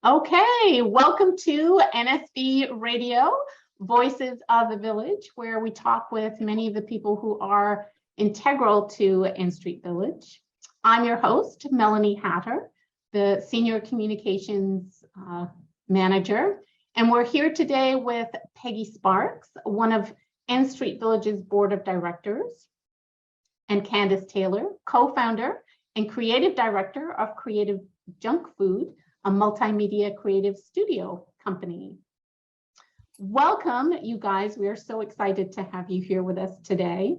Okay, welcome to NSV Radio, Voices of the Village, where we talk with many of the people who are integral to N Street Village. I'm your host, Melanie Hatter, the Senior Communications Manager, and we're here today with Peggy Sparks, one of N Street Village's Board of Directors, and Candice Taylor, co-founder and Creative Director of CreativeJunkFood, a multimedia creative studio company. Welcome, you guys. We are so excited to have you here with us today.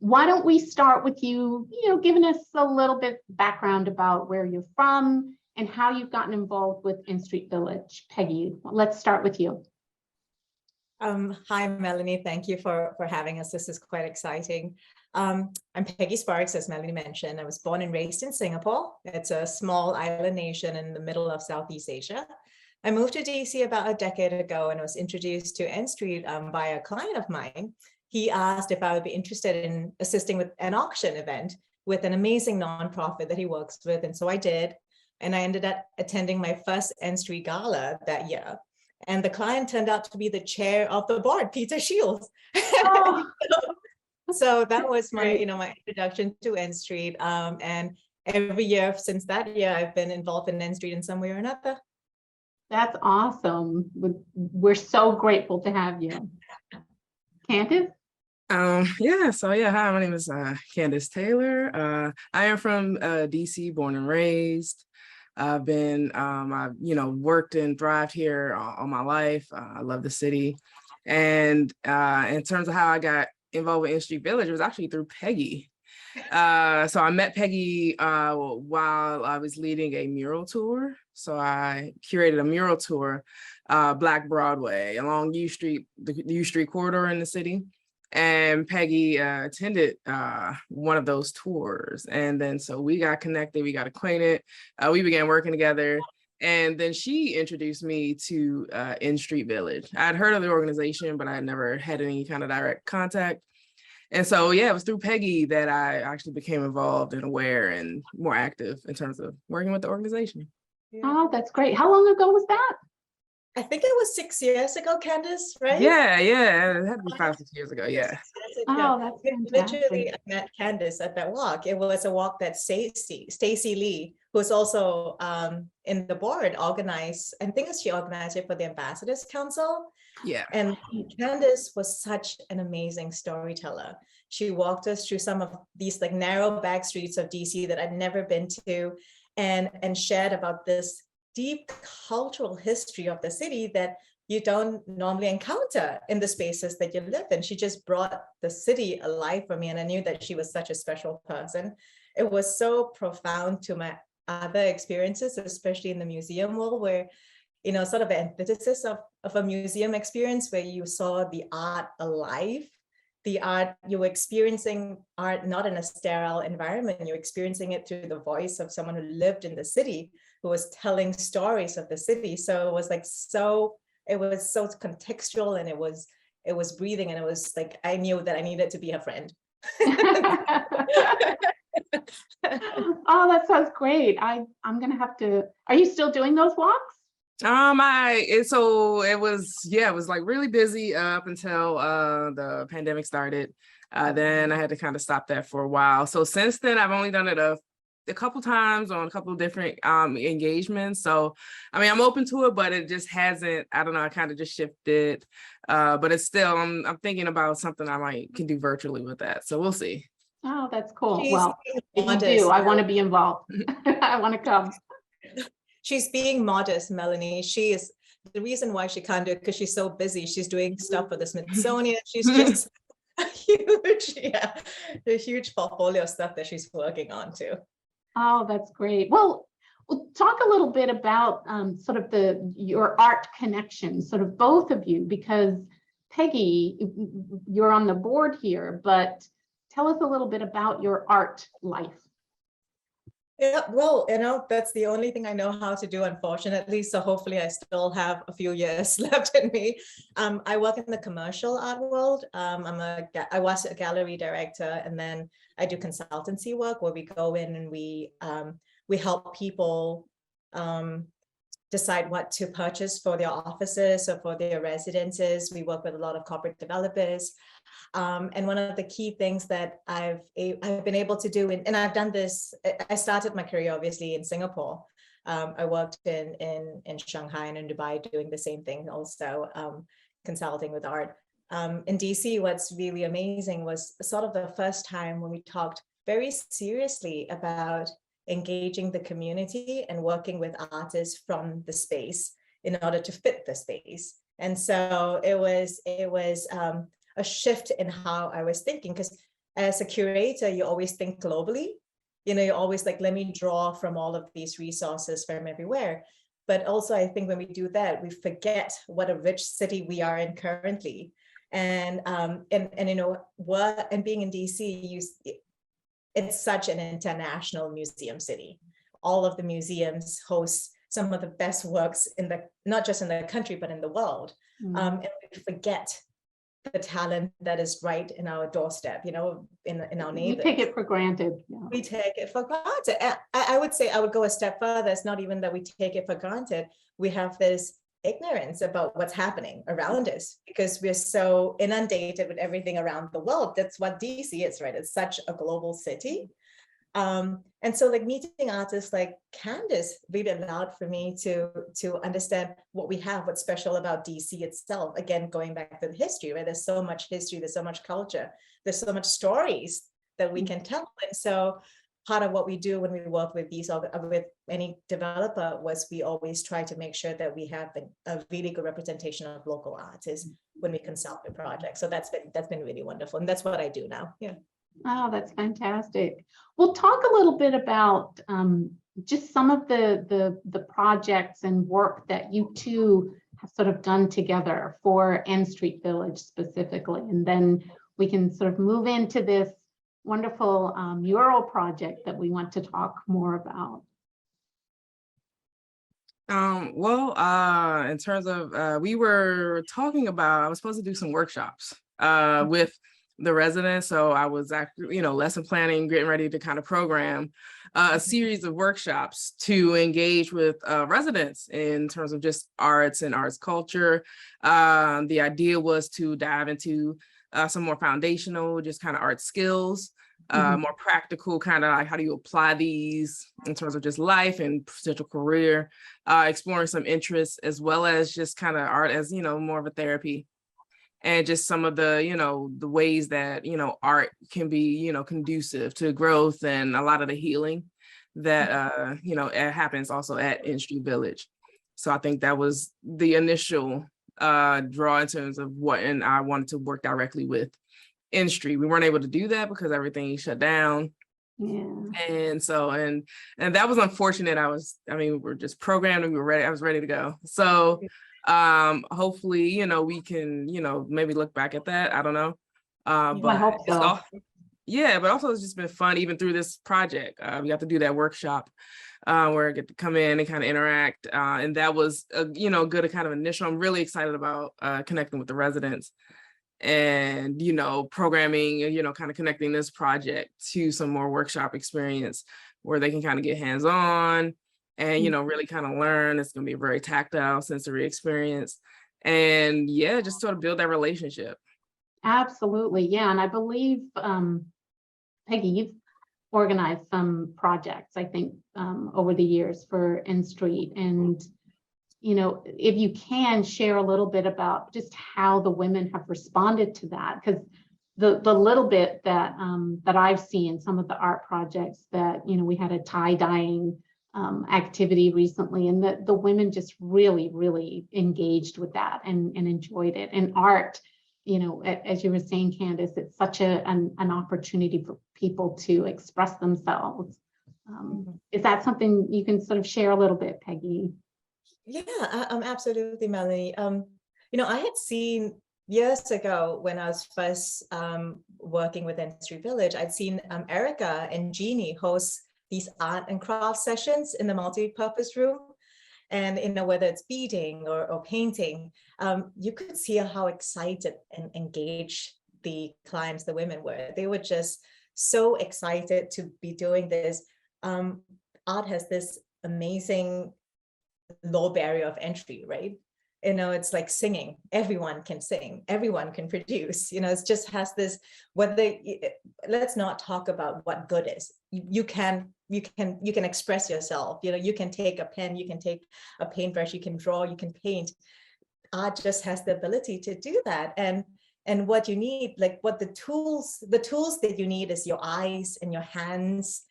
Why don't we start with you, giving us a little bit background about where you're from and how you've gotten involved with N Street Village. Peggy, let's start with you. Hi, Melanie. Thank you for having us. This is quite exciting. I'm Peggy Sparks, as Melanie mentioned. I was born and raised in Singapore. It's a small island nation in the middle of Southeast Asia. I moved to DC about a decade ago and was introduced to N Street by a client of mine. He asked if I would be interested in assisting with an auction event with an amazing nonprofit that he works with. And so I did. And I ended up attending my first N Street Gala that year. And the client turned out to be the chair of the board, Peter Shields. Oh. So that was my, my introduction to N Street. And every year since that year, I've been involved in N Street in some way or another. That's awesome. We're so grateful to have you. Candice? Hi, my name is Candice Taylor. I am from DC, born and raised. I've been, I've worked and thrived here all my life. I love the city. And in terms of how I got involved with N Street Village, it was actually through Peggy. So I met Peggy while I was leading a mural tour. So I curated a mural tour, Black Broadway, along U Street, the U Street corridor in the city. And Peggy attended one of those tours. And then so we got connected, we got acquainted, we began working together. And then she introduced me to N Street Village. I'd heard of the organization, but I had never had any kind of direct contact. And so, it was through Peggy that I actually became involved and aware and more active in terms of working with the organization. Yeah. Oh, that's great. How long ago was that? I think it was 6 years ago, Candice, right? Yeah, it had to be 5, 6 years ago, yeah. Oh, that's fantastic. Literally, I met Candice at that walk. It was a walk that Stacy Lee, who's also in the board, organized. I think she organized it for the Ambassadors Council. Yeah. And Candice was such an amazing storyteller. She walked us through some of these like narrow back streets of DC that I'd never been to, and shared about this deep cultural history of the city that you don't normally encounter in the spaces that you live in. She just brought the city alive for me, and I knew that she was such a special person. It was so profound to my other experiences, especially in the museum world, where sort of an antithesis of a museum experience where you saw the art alive. The art, you were experiencing art not in a sterile environment, you're experiencing it through the voice of someone who lived in the city, who was telling stories of the city. So it was so contextual, and it was breathing, and it was like, I knew that I needed to be her friend. Oh, that sounds great. I'm gonna have to, are you still doing those walks? It was like really busy up until the pandemic started. Then I had to kind of stop that for a while. So since then, I've only done it a couple times on a couple of different engagements. So, I'm open to it, but it just hasn't, I don't know, I kind of just shifted. But it's still, I'm thinking about something I can do virtually with that. So we'll see. Oh, that's cool. Well, if you do, I want to be involved. I want to come. She's being modest, Melanie. She is, the reason why she can't do it because she's so busy. She's doing stuff for the Smithsonian. She's just a huge portfolio of stuff that she's working on too. Oh, that's great. Well, we'll talk a little bit about sort of your art connection, sort of both of you, because Peggy, you're on the board here, but tell us a little bit about your art life. Yeah, well, that's the only thing I know how to do, unfortunately. So hopefully I still have a few years left in me. I work in the commercial art world. I was a gallery director, and then I do consultancy work where we go in and we help people decide what to purchase for their offices or for their residences. We work with a lot of corporate developers. And one of the key things that I've been able to do, and I've done this, I started my career obviously in Singapore. I worked in Shanghai and in Dubai doing the same thing also, consulting with art. In DC, what's really amazing was sort of the first time when we talked very seriously about engaging the community and working with artists from the space in order to fit the space. And so it was a shift in how I was thinking, because as a curator, you always think globally. You're always like, let me draw from all of these resources from everywhere. But also, I think when we do that, we forget what a rich city we are in currently. And being in DC, it's such an international museum city. All of the museums host some of the best works not just in the country, but in the world. And we forget the talent that is right in our doorstep, in our neighbors. We take it for granted. Yeah. We take it for granted. I would say, I would go a step further. It's not even that we take it for granted. We have this ignorance about what's happening around us because we're so inundated with everything around the world. That's what DC is, right? It's such a global city. And so like meeting artists like Candice really allowed for me to understand what we have, what's special about DC itself. Again, going back to the history, right? There's so much history, there's so much culture, there's so much stories that we can tell. And so part of what we do when we work with with any developer was we always try to make sure that we have a really good representation of local artists when we consult the project. So that's been really wonderful. And that's what I do now. Yeah. Oh, that's fantastic. We'll talk a little bit about just some of the projects and work that you two have sort of done together for N Street Village specifically, and then we can sort of move into this wonderful mural project that we want to talk more about. In terms of, we were talking about, I was supposed to do some workshops with the residents. So I was actually, lesson planning, getting ready to kind of program a series of workshops to engage with residents in terms of just arts and arts culture. The idea was to dive into some more foundational, just kind of art skills, more practical, kind of like how do you apply these in terms of just life and potential career, exploring some interests as well as just kind of art as, more of a therapy. And just some of the, the ways that, art can be, conducive to growth and a lot of the healing that, it happens also at N Street Village. So I think that was the initial draw in terms of what, and I wanted to work directly with N Street. We weren't able to do that because everything shut down. Yeah. And so, and that was unfortunate. we were just programmed and we were ready. I was ready to go. So hopefully, we can, maybe look back at that. I don't know. But I hope so. But also it's just been fun even through this project. We got to do that workshop where I get to come in and kind of interact. And that was, good kind of initial. I'm really excited about connecting with the residents and, programming, kind of connecting this project to some more workshop experience where they can kind of get hands-on and, really kind of learn. It's going to be a very tactile, sensory experience. And just sort of build that relationship. Absolutely. Yeah. And I believe, Peggy, you've organized some projects, I think, over the years for N Street. And, if you can share a little bit about just how the women have responded to that, because the little bit that I've seen, some of the art projects that, we had a tie-dyeing activity recently, and the women just really, really engaged with that and enjoyed it. And art, as you were saying, Candice, it's such an opportunity for people to express themselves. Is that something you can sort of share a little bit, Peggy? Yeah, absolutely, Melanie. I had seen years ago when I was first working with N Street Village, I'd seen Erica and Jeannie host these art and craft sessions in the multi-purpose room. And whether it's beading or painting, you could see how excited and engaged the clients, the women were. They were just so excited to be doing this. Art has this amazing low barrier of entry, right? You know, it's like singing. Everyone can sing, everyone can produce, you know, it just has this, let's not talk about what good is. You can express yourself, you know, you can take a pen, you can take a paintbrush, you can draw, you can paint. Art just has the ability to do that. And what you need, like what the tools that you need is your eyes and your hands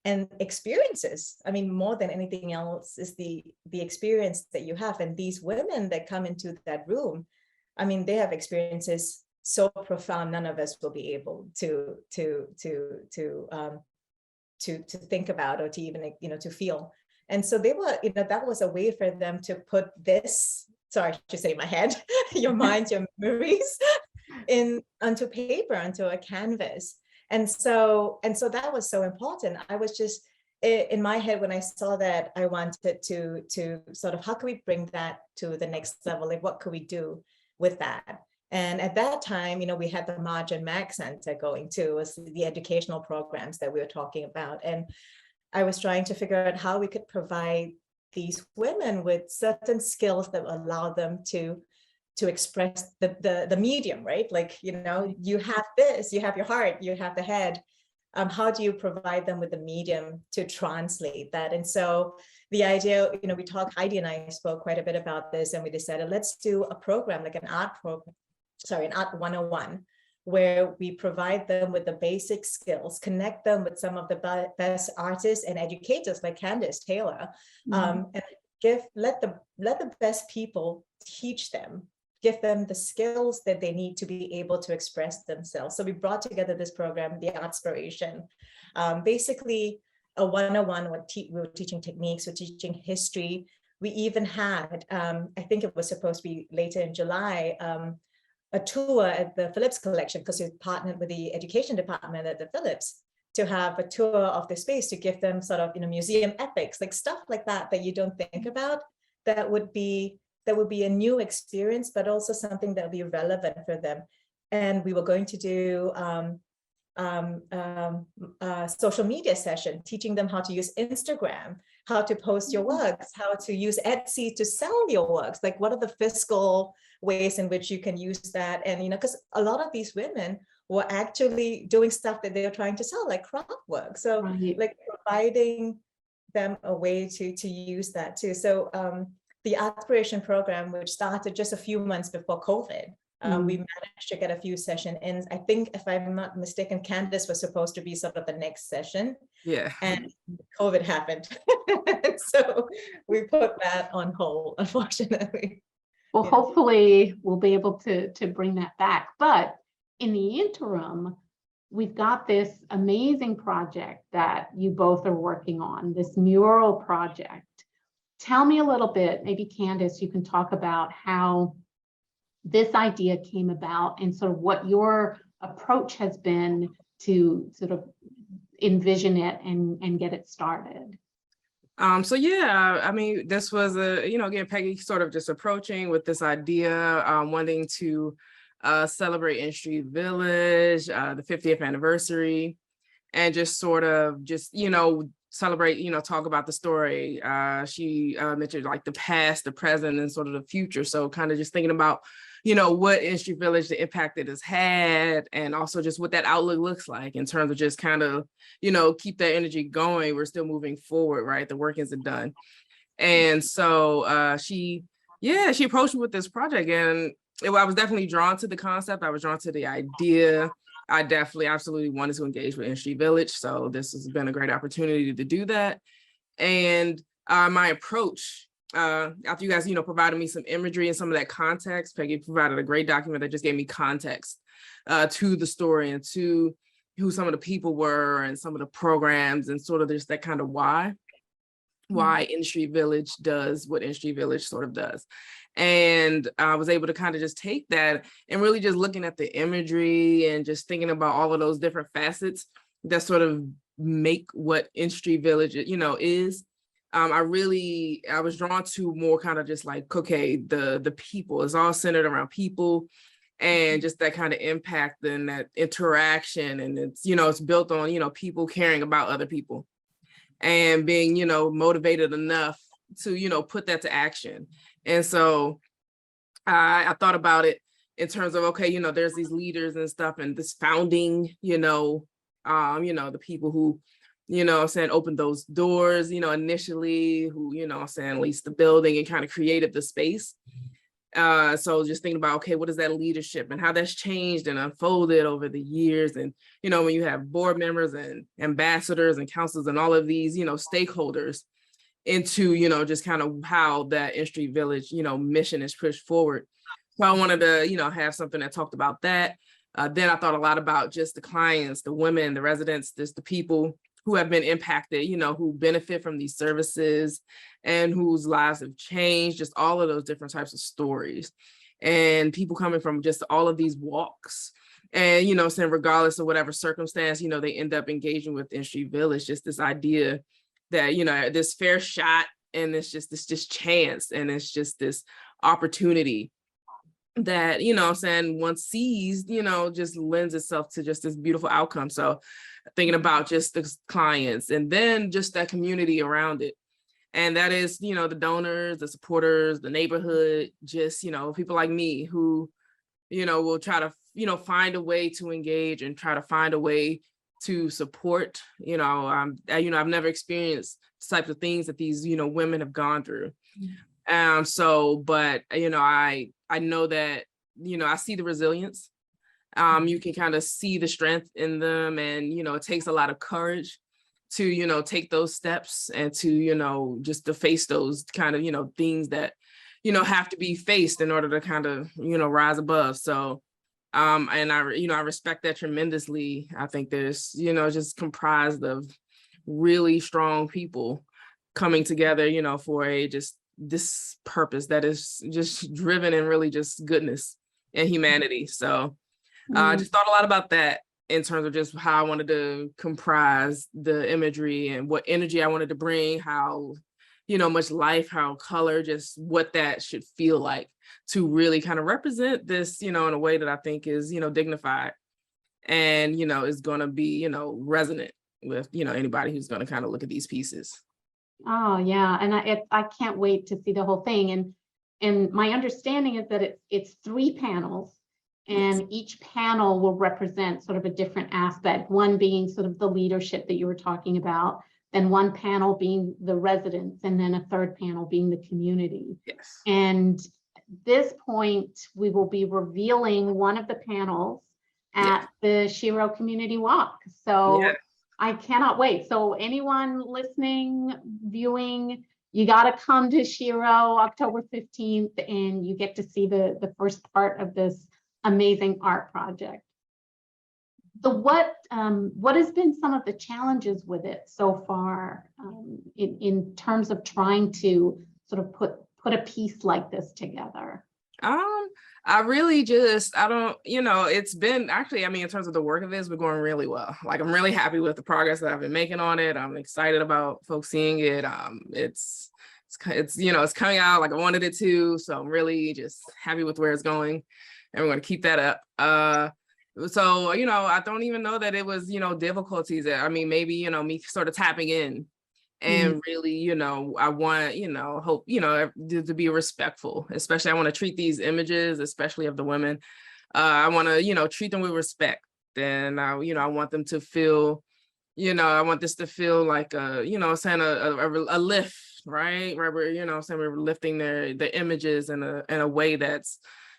and experiences. I mean, more than anything else is the experience that you have. And these women that come into that room, I mean, they have experiences so profound, none of us will be able to think about, or to even, you know, to feel. And so they were, you know, that was a way for them to put this, sorry, I should say my head, your mind, your memories onto paper, onto a canvas. And so that was so important. I was just in my head when I saw that, I wanted to sort of, how can we bring that to the next level? Like, what could we do with that? And at that time, you know, we had the Marge and Mag Center going too, was the educational programs that we were talking about. And I was trying to figure out how we could provide these women with certain skills that will allow them to express the medium, right? Like, you know, you have this, you have your heart, you have the head. How do you provide them with the medium to translate that? And so the idea, you know, Heidi and I spoke quite a bit about this, and we decided, let's do a program, like an art 101, where we provide them with the basic skills, connect them with some of the best artists and educators like Candice Taylor, and let the best people teach them, give them the skills that they need to be able to express themselves. So we brought together this program, the Artspiration, basically a 101. We were teaching techniques, we're teaching history. We even had, I think it was supposed to be later in July, a tour at the Phillips Collection, because we partnered with the education department at the Phillips to have a tour of the space to give them sort of, you know, museum epics, like stuff like that you don't think about, that would be a new experience, but also something that would be relevant for them. And we were going to do a social media session, teaching them how to use Instagram, how to post your works, how to use Etsy to sell your works. Like, what are the fiscal ways in which you can use that? And, you know, because a lot of these women were actually doing stuff that they were trying to sell, like craft work. So like providing them a way to use that too. So the Artspiration program, which started just a few months before COVID, we managed to get a few sessions in. I think, if I'm not mistaken, Candice was supposed to be sort of the next session. Yeah. And COVID happened. So we put that on hold, unfortunately. Well, hopefully we'll be able to bring that back. But in the interim, we've got this amazing project that you both are working on, this mural project. Tell me a little bit, maybe Candice, you can talk about how this idea came about and sort of what your approach has been to sort of envision it and get it started. So yeah, I mean, this was again, Peggy sort of just approaching with this idea, wanting to celebrate N Street Village, the 50th anniversary, and just sort of celebrate, talk about the story. She mentioned like the past, the present, and sort of the future. So kind of just thinking about, what N Street Village, the impact it has had, and also just what that outlook looks like in terms of just kind of, keep that energy going. We're still moving forward, right? The work isn't done. And so she approached me with this project, and I was definitely drawn to the concept. I was drawn to the idea. I definitely absolutely wanted to engage with N Street Village. So this has been a great opportunity to do that. And my approach, after you guys, provided me some imagery and some of that context, Peggy provided a great document that just gave me context to the story and to who some of the people were and some of the programs and sort of just that kind of why N Street Village does what N Street Village sort of does. And I was able to kind of just take that and really just looking at the imagery and just thinking about all of those different facets that sort of make what N Street Village, is. I was drawn to more kind of just like, okay, the people, it's all centered around people and just that kind of impact and that interaction. And it's, it's built on, people caring about other people and being, motivated enough to put that to action. And so I thought about it in terms of, okay, there's these leaders and stuff, and this founding, the people who, saying opened those doors, initially, who, saying leased the building and kind of created the space. So just thinking about, okay, what is that leadership and how that's changed and unfolded over the years. And, when you have board members and ambassadors and councils and all of these, stakeholders into, just kind of how that in-street village, mission is pushed forward. So I wanted to, have something that talked about that. Then I thought a lot about just the clients, the women, the residents, just the people who have been impacted, who benefit from these services and whose lives have changed, just all of those different types of stories. And people coming from just all of these walks. And, saying regardless of whatever circumstance, they end up engaging with in-street village, just this idea that, this fair shot, and it's just this just chance, and it's just this opportunity that, once seized, just lends itself to just this beautiful outcome. So thinking about just the clients and then just that community around it. And that is, the donors, the supporters, the neighborhood, just, people like me who, will try to, find a way to engage and try to find a way to support. I've never experienced the types of things that these, women have gone through. But, I know that, I see the resilience. You can kind of see the strength in them, and, it takes a lot of courage to, take those steps and to, just to face those kind of, things that, have to be faced in order to kind of, rise above. So, and I respect that tremendously. I think there's, just comprised of really strong people coming together, for this purpose that is just driven in really just goodness and humanity. So I just thought a lot about that in terms of just how I wanted to comprise the imagery and what energy I wanted to bring, how, much life, how color, just what that should feel like to really kind of represent this, in a way that I think is, dignified and, is going to be, resonant with, anybody who's going to kind of look at these pieces. Oh yeah, and I can't wait to see the whole thing. And my understanding is that it's 3 panels, and each panel will represent sort of a different aspect. One being sort of the leadership that you were talking about, then one panel being the residents, and then a third panel being the community. Yes. And this point, we will be revealing one of the panels at the SHERO Community Walk. So. Yeah. I cannot wait. So anyone listening, viewing, you got to come to SHERO October 15th, and you get to see the first part of this amazing art project. So what has been some of the challenges with it so far, in terms of trying to sort of put a piece like this together? I really it's been actually, in terms of the work of this, we're going really well. Like, I'm really happy with the progress that I've been making on it. I'm excited about folks seeing it. It's coming out like I wanted it to. So I'm really just happy with where it's going, and we're going to keep that up. So, I don't even know that it was, difficulties. Maybe, me sort of tapping in. And really, I want, hope, to be respectful, especially I want to treat these images, especially of the women. I want to, treat them with respect. And I want them to feel, I want this to feel like a lift, right? Where we're, we're lifting the images in a way that's,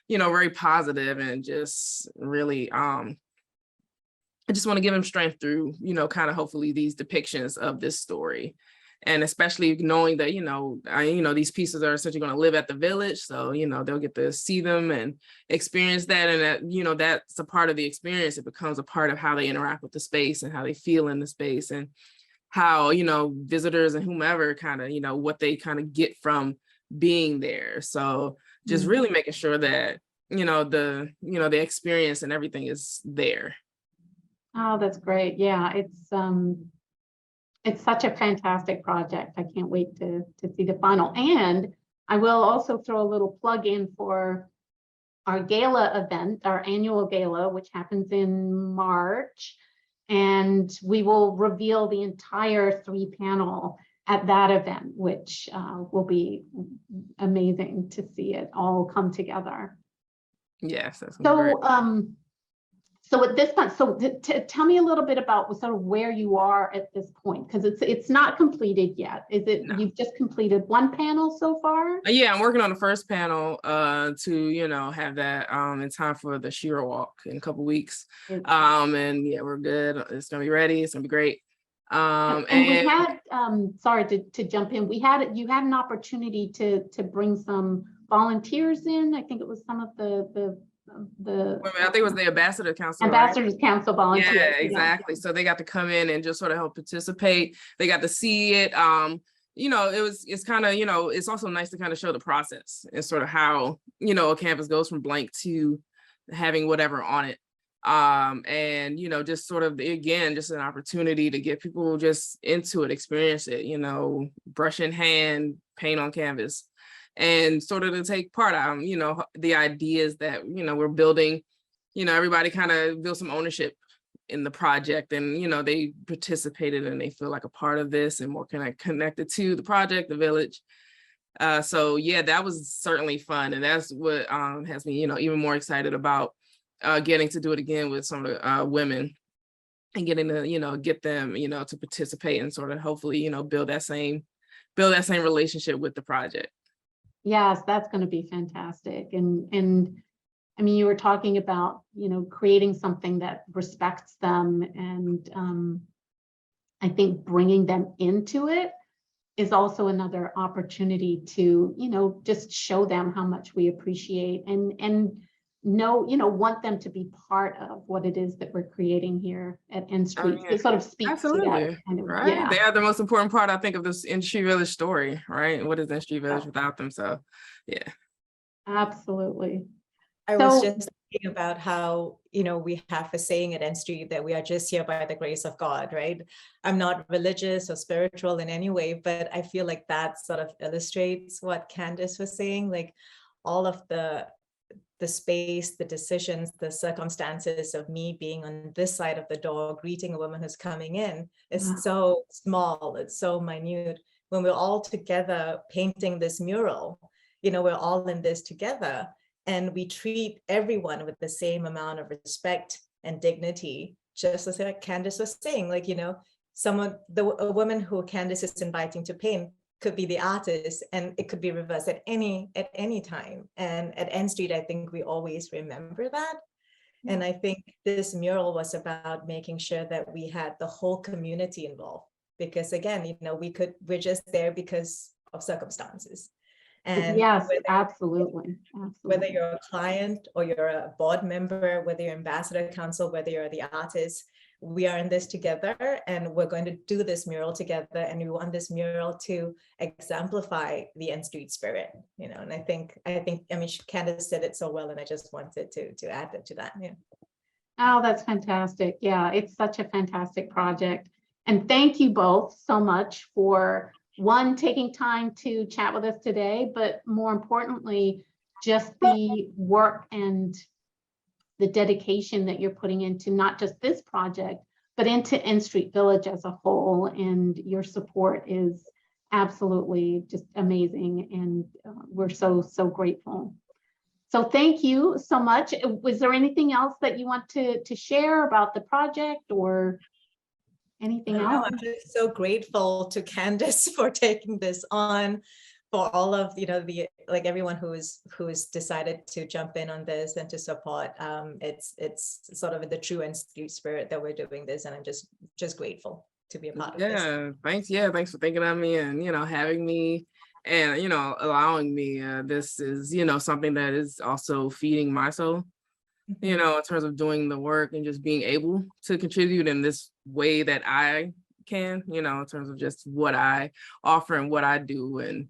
very positive, and just really, I just want to give them strength through, kind of hopefully these depictions of this story. And especially knowing that, these pieces are essentially going to live at the village. So, they'll get to see them and experience that. And that, that's a part of the experience. It becomes a part of how they interact with the space and how they feel in the space, and how, visitors and whomever kind of, what they kind of get from being there. So just really making sure that, the experience and everything is there. Oh, that's great. Yeah, it's such a fantastic project. I can't wait to see the final. And I will also throw a little plug in for our gala event, our annual gala, which happens in March. And we will reveal the entire 3-panel at that event, which will be amazing to see it all come together. Yes, that's gonna be great. So at this point, so tell me a little bit about sort of where you are at this point, because it's not completed yet. Is it? No. You've just completed one panel so far? Yeah, I'm working on the first panel to have that in time for the SHERO Walk in a couple weeks. And yeah, we're good. It's gonna be ready. It's gonna be great. And we had sorry to jump in. You had an opportunity to bring some volunteers in. I think it was some of the I think it was the Ambassador Council. Ambassadors Council volunteers. Yeah, exactly. So they got to come in and just sort of help participate. They got to see it. It's kind of, it's also nice to kind of show the process and sort of how, a canvas goes from blank to having whatever on it. And just sort of, again, just an opportunity to get people just into it, experience it, brush in hand, paint on canvas, and sort of to take part on, the ideas that, we're building. Everybody kind of built some ownership in the project, and, they participated and they feel like a part of this and more connected to the project, the village. So yeah, that was certainly fun. And that's what has me, even more excited about getting to do it again with some of the women and getting to, get them, to participate and sort of hopefully, build that same relationship with the project. Yes, that's going to be fantastic. And I mean, you were talking about, creating something that respects them, and I think bringing them into it is also another opportunity to, just show them how much we appreciate and want them to be part of what it is that we're creating here at N Street. It sort of speaks to that kind of, right? Yeah. They are the most important part, I think, of this N Street Village story, right? What is N Street Village without them? So, yeah. Absolutely. I was just thinking about how, we have a saying at N Street that we are just here by the grace of God, right? I'm not religious or spiritual in any way, but I feel like that sort of illustrates what Candice was saying, like all of the space, the decisions, the circumstances of me being on this side of the door, greeting a woman who's coming in is so small, it's so minute. When we're all together painting this mural, we're all in this together, and we treat everyone with the same amount of respect and dignity, just as like Candice was saying, like, a woman who Candice is inviting to paint could be the artist, and it could be reversed at any time. And at N Street, I think we always remember that. And I think this mural was about making sure that we had the whole community involved, because again, we're just there because of circumstances. And yes, absolutely. Whether you're a client or you're a board member, whether you're Ambassador Council, whether you're the artist, we are in this together, and we're going to do this mural together, and we want this mural to exemplify the N Street spirit, and I think, Candice said it so well, and I just wanted to add it to that. Yeah. Oh, that's fantastic. Yeah, it's such a fantastic project. And thank you both so much for taking time to chat with us today, but more importantly, just the work and the dedication that you're putting into not just this project, but into N Street Village as a whole. And your support is absolutely just amazing. And we're so grateful. So thank you so much. Was there anything else that you want to share about the project or anything else? I'm just so grateful to Candice for taking this on, for all of everyone who is decided to jump in on this and to support. It's sort of in the true N Street spirit that we're doing this, and I'm just grateful to be a part of this. Thanks for thinking of me and having me and allowing me. This is something that is also feeding my soul. In terms of doing the work and just being able to contribute in this way that I can, in terms of just what I offer and what I do, and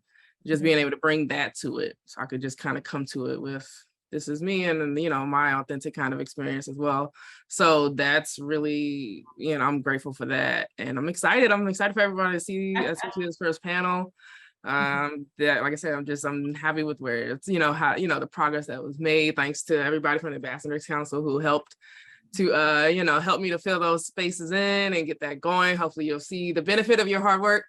just being able to bring that to it. So I could just kind of come to it with, this is me, and my authentic kind of experience as well. So that's really, I'm grateful for that. And I'm excited for everybody to see especially this first panel. Like I said, I'm happy with where it's, how, the progress that was made, thanks to everybody from the Ambassadors Council who helped to, help me to fill those spaces in and get that going. Hopefully you'll see the benefit of your hard work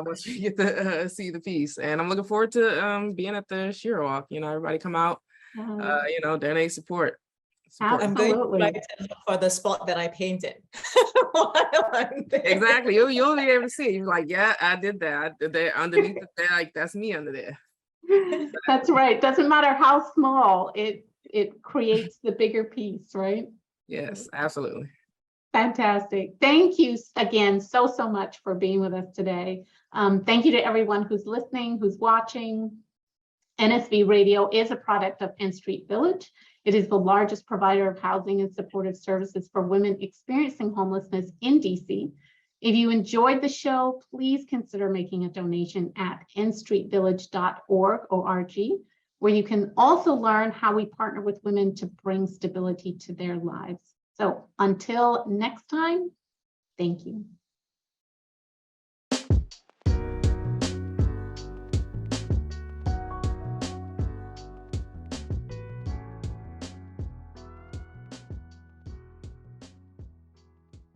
once we get to see the piece. And I'm looking forward to being at the SHERO Walk. You know, everybody come out, you know, donate, support. I'm going to Absolutely. try to look for the spot that I painted while I'm there. Exactly. You'll be able to see. You're like, yeah, I did that. I did that underneath it. There, like, that's me under there. That's right. Doesn't matter how small, it creates the bigger piece, right? Yes, absolutely. Fantastic. Thank you again so much for being with us today. Thank you to everyone who's listening, who's watching. NSV Radio is a product of N Street Village. It is the largest provider of housing and supportive services for women experiencing homelessness in DC. If you enjoyed the show, please consider making a donation at nstreetvillage.org, where you can also learn how we partner with women to bring stability to their lives. So until next time, thank you.